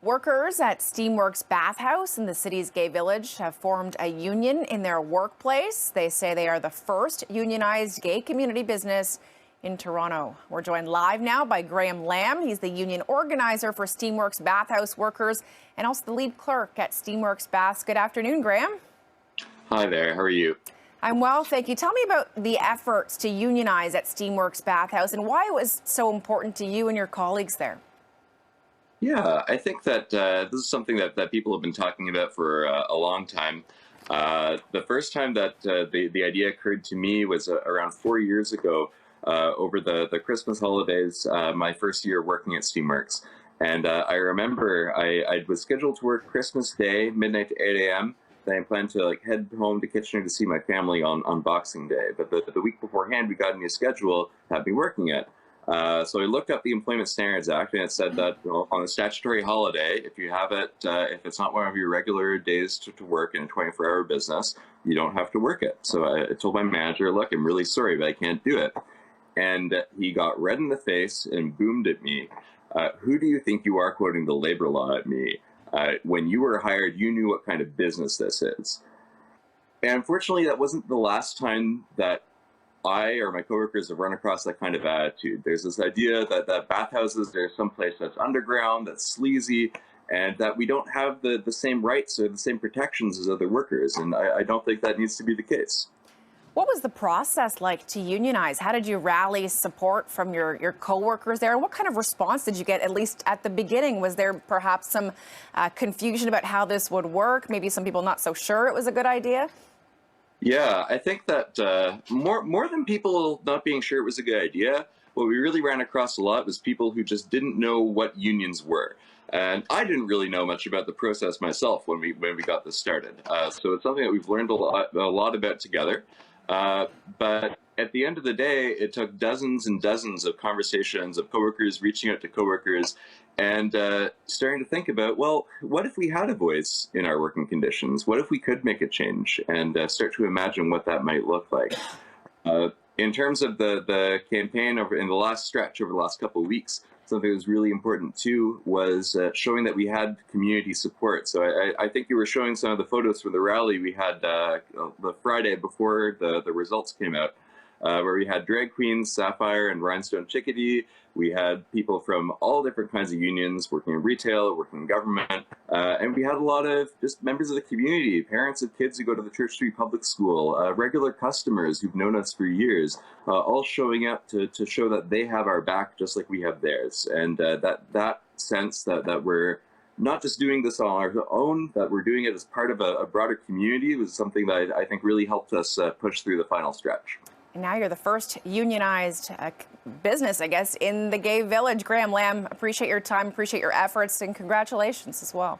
Workers at Steamworks bathhouse in the city's gay village have formed a union in their workplace. They say they are the first unionized gay community business in Toronto. We're joined live now by Graeme. He's the union organizer for Steamworks bathhouse workers and also the lead clerk at Steamworks Baths. Good afternoon, Graeme. Hi there, how are you? I'm well, thank you. Tell me about the efforts to unionize at Steamworks bathhouse and why it was so important to you and your colleagues there. Yeah, I think that this is something that people have been talking about for a long time. The first time that the idea occurred to me was around 4 years ago over the Christmas holidays, my first year working at Steamworks. And I remember I was scheduled to work Christmas Day, midnight to 8 a.m. Then I planned to head home to Kitchener to see my family on Boxing Day. But the week beforehand, we got a new schedule to have me working it. So I looked up the Employment Standards Act, and it said that on a statutory holiday, if you have it, if it's not one of your regular days to work in a 24-hour business, you don't have to work it. So I told my manager, look, I'm really sorry, but I can't do it. And he got red in the face and boomed at me. Who do you think you are quoting the labor law at me? When you were hired, you knew what kind of business this is. And unfortunately, that wasn't the last time that I or my coworkers have run across that kind of attitude. There's this idea that bathhouses are someplace that's underground, that's sleazy, and that we don't have the same rights or the same protections as other workers. And I don't think that needs to be the case. What was the process like to unionize? How did you rally support from your coworkers there? And what kind of response did you get, at least at the beginning? Was there perhaps some confusion about how this would work? Maybe some people not so sure it was a good idea? Yeah, I think that more than people not being sure it was a good idea, what we really ran across a lot was people who just didn't know what unions were. And I didn't really know much about the process myself when we got this started. So it's something that we've learned a lot about together. But at the end of the day, it took dozens and dozens of conversations of coworkers reaching out to coworkers and starting to think about, well, what if we had a voice in our working conditions? What if we could make a change and start to imagine what that might look like? In terms of the campaign in the last stretch over the last couple of weeks, something that was really important too was showing that we had community support. So I think you were showing some of the photos from the rally we had the Friday before the results came out, where we had drag queens, Sapphire and Rhinestone Chickadee. We had people from all different kinds of unions working in retail, working in government, and we had a lot of just members of the community, parents of kids who go to the Church Street Public School, regular customers who've known us for years, all showing up to show that they have our back just like we have theirs. And that sense that we're not just doing this on our own, that we're doing it as part of a broader community was something that I think really helped us push through the final stretch. And now you're the first unionized business, I guess, in the gay village. Graeme, appreciate your time, appreciate your efforts, and congratulations as well.